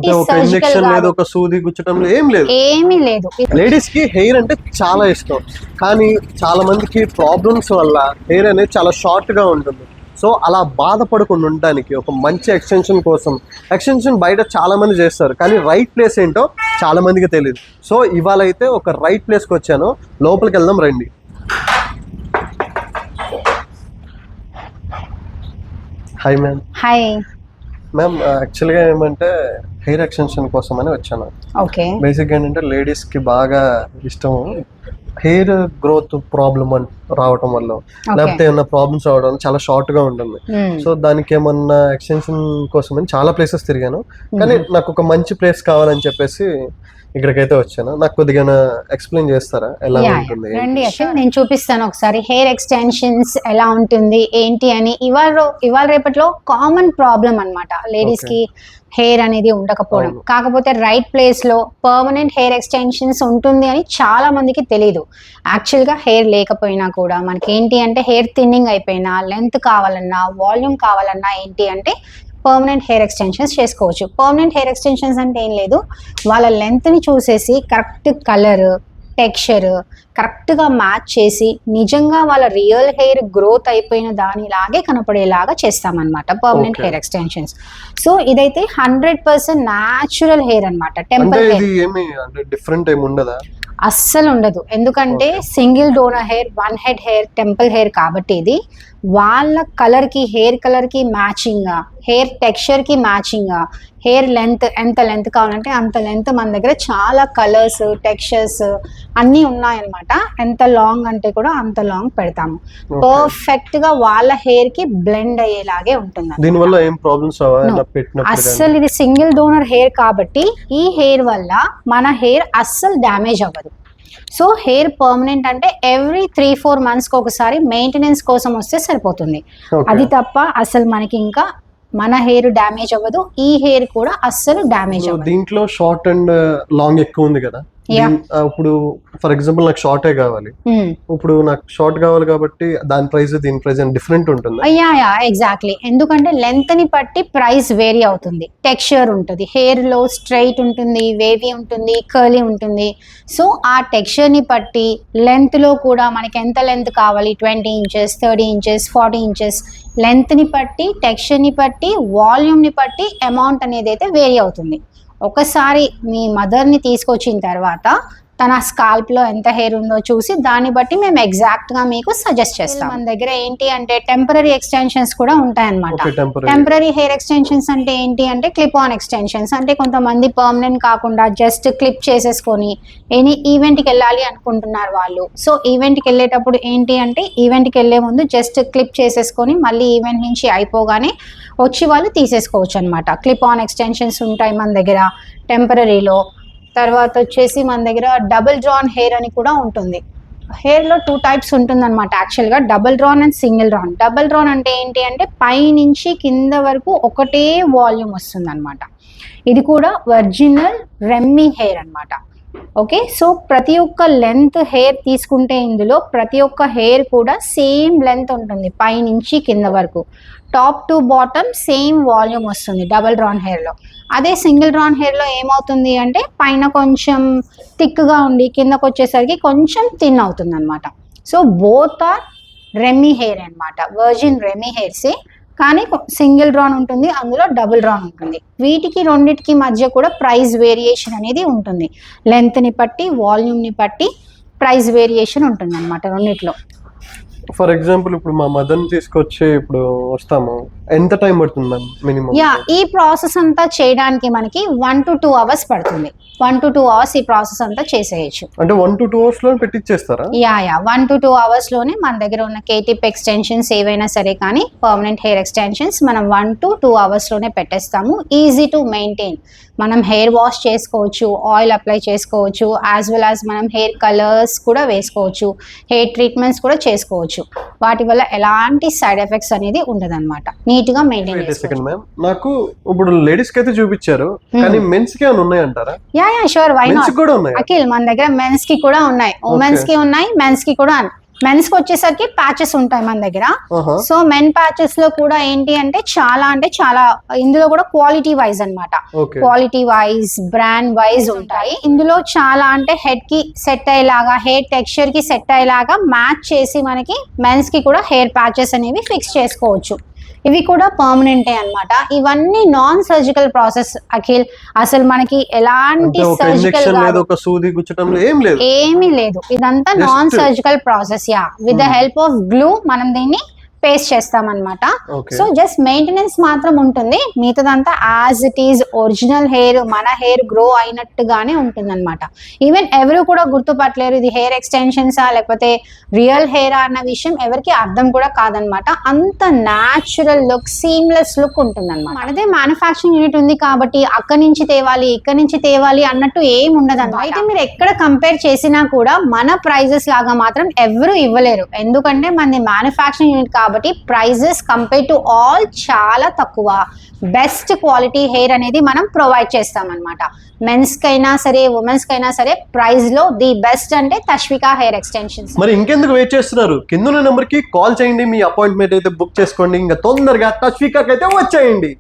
ఎలాంటి సర్జికల్ లేదు, ఒక సూది గుచ్చడం ఏమీ లేదు. లేడీస్ కి హెయిర్ అంటే చాలా ఇష్టం, కానీ చాలా మందికి ప్రాబ్లమ్స్ వల్ల హెయిర్ అనేది చాలా షార్ట్ గా ఉంటుంది. సో అలా బాధపడకుండా ఉండడానికి ఒక మంచి ఎక్స్టెన్షన్ కోసం, ఎక్స్టెన్షన్ బయట చాలా మంది చేస్తారు, కానీ రైట్ ప్లేస్ ఏంటో చాలా మందికి తెలియదు. సో ఇవాళ అయితే ఒక రైట్ ప్లేస్కి వచ్చాను, లోపలికి వెళ్దాం రండి. Hi ma'am. హాయ్ మ్యామ్, యాక్చువల్గా ఏమంటే హెయిర్ ఎక్స్టెన్షన్ కోసం అని వచ్చాను. ఓకే. బేసిక్గా ఏంటంటే లేడీస్కి బాగా ఇష్టం హెయిర్ గ్రోత్ ప్రాబ్లమ్ అని రావటం వల్ల, లేకపోతే ఏమన్నా ప్రాబ్లమ్స్ రావడం చాలా షార్ట్ గా ఉంటుంది. సో దానికి ఏమన్నా ఎక్స్టెన్షన్ కోసం అని చాలా ప్లేసెస్ తిరిగాను, కానీ నాకు ఒక మంచి ప్లేస్ కావాలని చెప్పేసి ఇక్కడికైతే వచ్చాను. నాకు కొద్దిగా ఎక్స్ప్లెయిన్ చేస్తారా ఎలా ఉంటుంది? రండి, నేను చూపిస్తాను ఒకసారి హెయిర్ ఎక్స్టెన్షన్స్ ఎలా ఉంటుంది ఏంటి అని. ఇవాళ రేపట్లో కామన్ ప్రాబ్లం అన్నమాట లేడీస్ కి హెయిర్ అనేది ఉండకపోవడం. కాకపోతే రైట్ ప్లేస్ లో పర్మనెంట్ హెయిర్ ఎక్స్టెన్షన్స్ ఉంటుంది అని చాలా మందికి తెలియదు. యాక్చువల్ గా హెయిర్ లేకపోయినా కూడా మనకి ఏంటి అంటే హెయిర్ థిన్నింగ్ అయిపోయినా, లెంత్ కావాలన్నా, వాల్యూమ్ కావాలన్నా ఏంటి అంటే పర్మనెంట్ హెయిర్ ఎక్స్టెన్షన్స్ చేసుకోవచ్చు. పర్మనెంట్ హెయిర్ ఎక్స్టెన్షన్స్ అంటే ఏం లేదు, వాళ్ళ లెంత్ని చూసేసి కరెక్ట్ కలర్, టెక్స్చర్ కరెక్ట్గా మ్యాచ్ చేసి నిజంగా వాళ్ళ రియల్ హెయిర్ గ్రోత్ అయిపోయిన దానిలాగే కనపడేలాగా చేస్తామన్నమాట పర్మనెంట్ హెయిర్ ఎక్స్టెన్షన్స్. సో ఇదైతే 100% న్యాచురల్ హెయిర్ అనమాట. టెంపుల్ హెయిర్ అస్సలు ఉండదు, ఎందుకంటే single donor hair, one head hair, temple hair కాబట్టి ఇది వాళ్ళ కలర్కి, హెయిర్ కలర్కి మ్యాచింగ్గా, హెయిర్ టెక్స్చర్కి మ్యాచింగ్గా, హెయిర్ లెంత్ ఎంత లెంత్ కావాలంటే అంత లెంత్ మన దగ్గర చాలా కలర్స్, టెక్స్చర్స్ అన్నీ ఉన్నాయన్నమాట. ఎంత లాంగ్ అంటే కూడా అంత లాంగ్ పెడతాము. పర్ఫెక్ట్ గా వాళ్ళ హెయిర్ కి బ్లెండ్ అయ్యేలాగే ఉంటుంది. దీనివల్ల ఏం ప్రాబ్లమ్స్ అస్సలు ఇది సింగిల్ డోనర్ హెయిర్ కాబట్టి ఈ హెయిర్ వల్ల మన హెయిర్ అస్సలు డ్యామేజ్ అవ్వదు. సో హెయిర్ పర్మనెంట్ అంటే ఎవ్రీ 3-4 months ఒకసారి మెయింటెనెన్స్ కోసం వస్తే సరిపోతుంది. అది తప్ప అసలు మనకి ఇంకా మన హెయిర్ డ్యామేజ్ అవ్వదు, ఈ హెయిర్ కూడా అస్సలు డ్యామేజ్ అవ్వదు. దీంట్లో షార్ట్ అండ్ లాంగ్ ఎక్కువ ఉంది కదా, ఇప్పుడు ఫర్ ఎగ్జాంపుల్ నాకు షార్టే కావాలి, ఇప్పుడు నాకు షార్ట్ కావాలి కాబట్టి దాని ప్రైస్ దీని ప్రైస్ డిఫరెంట్ ఉంటుంది. ఎగ్జాక్ట్లీ, ఎందుకంటే లెంత్ ని బట్టి ప్రైస్ వేరీ అవుతుంది. టెక్స్చర్ ఉంటుంది, హెయిర్ లో స్ట్రైట్ ఉంటుంది, వేవీ ఉంటుంది, కర్లీ ఉంటుంది. సో ఆ టెక్స్చర్ ని బట్టి లెంత్ లో కూడా మనకి ఎంత లెంత్ కావాలి, 20 inches, 30 inches, 40 inches లెంత్ ని బట్టి, టెక్స్చర్ ని బట్టి, వాల్యూమ్ ని బట్టి అమౌంట్ అనేది అయితే వేరీ అవుతుంది. ఒకసారి మీ మదర్ని తీసుకొచ్చిన తర్వాత తన స్కాల్ప్లో ఎంత హెయిర్ ఉందో చూసి దాన్ని బట్టి మేము ఎగ్జాక్ట్గా మీకు సజెస్ట్ చేస్తాం. మన దగ్గర ఏంటి అంటే టెంపరరీ ఎక్స్టెన్షన్స్ కూడా ఉంటాయన్నమాట. టెంపరరీ హెయిర్ ఎక్స్టెన్షన్స్ అంటే ఏంటి అంటే క్లిప్ ఆన్ ఎక్స్టెన్షన్స్. అంటే కొంతమంది పర్మనెంట్ కాకుండా జస్ట్ క్లిప్ చేసేసుకొని ఎనీ ఈవెంట్కి వెళ్ళాలి అనుకుంటున్నారు వాళ్ళు. సో ఈవెంట్కి వెళ్ళేటప్పుడు ఏంటి అంటే ఈవెంట్కి వెళ్ళే ముందు జస్ట్ క్లిప్ చేసేసుకొని మళ్ళీ ఈవెంట్ నుంచి అయిపోగానే వచ్చి వాళ్ళు తీసేసుకోవచ్చు అనమాట. క్లిప్ ఆన్ ఎక్స్టెన్షన్స్ ఉంటాయి మన దగ్గర టెంపరరీలో. తర్వాత వచ్చేసి మన దగ్గర డబుల్ డ్రాన్ హెయిర్ అని కూడా ఉంటుంది. హెయిర్లో 2 types ఉంటుంది అనమాట యాక్చువల్గా, double drawn and single drawn. Double drawn అంటే ఏంటి అంటే పైనుంచి కింద వరకు ఒకటే వాల్యూమ్ వస్తుంది అనమాట. ఇది కూడా ఒరిజినల్ రెమ్మీ హెయిర్ అనమాట. ఓకే, సో ప్రతి ఒక్క లెంత్ హెయిర్ తీసుకుంటే ఇందులో ప్రతి ఒక్క హెయిర్ కూడా సేమ్ లెంత్ ఉంటుంది పైనుంచి కింద వరకు. Top to bottom same volume వస్తుంది డబుల్ డ్రాన్ హెయిర్లో. అదే సింగిల్ డ్రాన్ హెయిర్లో ఏమవుతుంది అంటే పైన కొంచెం థిక్గా ఉండి కిందకు వచ్చేసరికి కొంచెం థిన్ అవుతుంది అనమాట. సో బోత్ ఆర్ రెమ్మీ హెయిర్ అనమాట, వర్జిన్ రెమ్మీ హెయిర్సే. కానీ సింగిల్ డ్రాన్ ఉంటుంది, అందులో డబుల్ డ్రాన్ ఉంటుంది. వీటికి రెండింటికి మధ్య కూడా ప్రైస్ వేరియేషన్ అనేది ఉంటుంది. లెంత్ని బట్టి, వాల్యూమ్ని బట్టి ప్రైస్ వేరియేషన్ ఉంటుంది అనమాట రెండిట్లో. ఫర్ ఎగ్జాంపుల్ ఇప్పుడు మా మదర్ని తీసుకొచ్చి ఇప్పుడు వస్తాము, ఎంత టైం పడుతుంది మ్యామ్ మినిమం? ఈ ప్రాసెస్ అంతా చేయడానికి మనకి 1 to 2 hours పడుతుంది. 1 to 2 hours ఈ ప్రాసెస్ అంతా చేసేయచ్చు. అంటే 1 to 2 hours లో పెట్టించేస్తారా? 1 to 2 hours లోనే మన దగ్గర ఉన్న కేటిప్ ఎక్స్టెన్షన్స్ ఏవైనా సరే కానీ పర్మనెంట్ హెయిర్ ఎక్స్టెన్షన్స్ మనం 1 to 2 hours లోనే పెట్టేస్తాము. Easy to maintain. మనం హెయిర్ వాష్ చేసుకోవచ్చు, ఆయిల్ అప్లై చేసుకోవచ్చు, యాజ్ వెల్ యాజ్ మనం హెయిర్ కలర్స్ కూడా వేసుకోవచ్చు, హెయిర్ ట్రీట్మెంట్స్ కూడా చేసుకోవచ్చు. వాటి వల్ల ఎలాంటి సైడ్ ఎఫెక్ట్స్ అనేది ఉండదు అనమాట. నీట్ గా మెయింటైన్ చేసుకోవచ్చు. నాకు ఇప్పుడు లేడీస్ కి అయితే చూపించారు, కానీ మెన్స్ కి ఏమైనా ఉన్నాయంటారా? Sure, why not. అఖిల్, మన దగ్గర మెన్స్ కి కూడా ఉన్నాయి, ఉమెన్స్ కి ఉన్నాయి, మెన్స్ కి కూడా మెన్స్ కి వచ్చేసరికి ప్యాచెస్ ఉంటాయి మన దగ్గర. ఆహా. సో మెన్ ప్యాచెస్ లో కూడా ఏంటి అంటే చాలా ఇందులో కూడా క్వాలిటీ వైజ్ అన్నమాట. Okay. Quality wise brand wise ఉంటాయి. ఇందులో చాలా అంటే హెడ్ కి సెట్ అయ్యేలాగా, హెయిర్ టెక్స్చర్ కి సెట్ అయ్యేలాగా మ్యాచ్ చేసి మనకి మెన్స్ కి కూడా హెయిర్ ప్యాచెస్ అనేవి ఫిక్స్ చేసుకోవచ్చు. ఇవి కూడా పర్మనెంటే అన్నమాట. ఇవన్నీ నాన్ సర్జికల్ ప్రాసెస్ అఖిల్. అసలు మనకి ఎలాంటి అంటే ఒక సర్జికల్ ఇంజెక్షన్ లేదు, ఒక సూది గుచ్చటంలో ఏమీ లేదు. ఇదంతా Just- non surgical process. Yeah, with the help of glue మనం దీన్ని పేస్ట్ చేస్తాం అన్నమాట. Okay. సో జస్ట్ మెయింటెనెన్స్ మాత్రం ఉంటుంది, మిగతాదంతా as it is original hair, మన హెయిర్ గ్రో అయినట్టుగానే ఉంటుంది అనమాట. ఈవెన్ ఎవరు కూడా గుర్తుపట్టలేరు ఇది హెయిర్ ఎక్స్టెన్షన్సా లేకపోతే రియల్ హెయిర్ అన్న విషయం ఎవరికి అర్థం కూడా కాదనమాట. అంత న్యాచురల్ లుక్, సీమ్లెస్ లుక్ ఉంటుంది అనమాట. మనదే మ్యానుఫ్యాక్చరింగ్ యూనిట్ ఉంది కాబట్టి అక్కడి నుంచి తేవాలి ఇక్కడి నుంచి తేవాలి అన్నట్టు ఏం ఉండదు అనమాట. అయితే మీరు ఎక్కడ కంపేర్ చేసినా కూడా మన ప్రైజెస్ లాగా మాత్రం ఎవరు ఇవ్వలేరు. ఎందుకంటే మనది మ్యానుఫ్యాక్చరింగ్ యూనిట్ కాబట్టి ప్రైజెస్ కంపేర్ టు ఆల్ చాలా తక్కువ. బెస్ట్ క్వాలిటీ హెయిర్ అనేది మనం ప్రొవైడ్ చేస్తాం అనమాట. మెన్స్ కైనా సరే ఉమెన్స్ కైనా సరే ప్రైస్ లో ది బెస్ట్ అంటే తష్విక హెయిర్ ఎక్స్టెన్షన్స్. మరి ఇంకెందుకు వెయిట్ చేస్తున్నారు? కింద నెంబర్ కి కాల్ చేయండి, మీ అపాయింట్మెంట్ అయితే బుక్ చేసుకోండి. ఇంకా తొందరగా తష్వికకి అయితే వచ్చేయండి.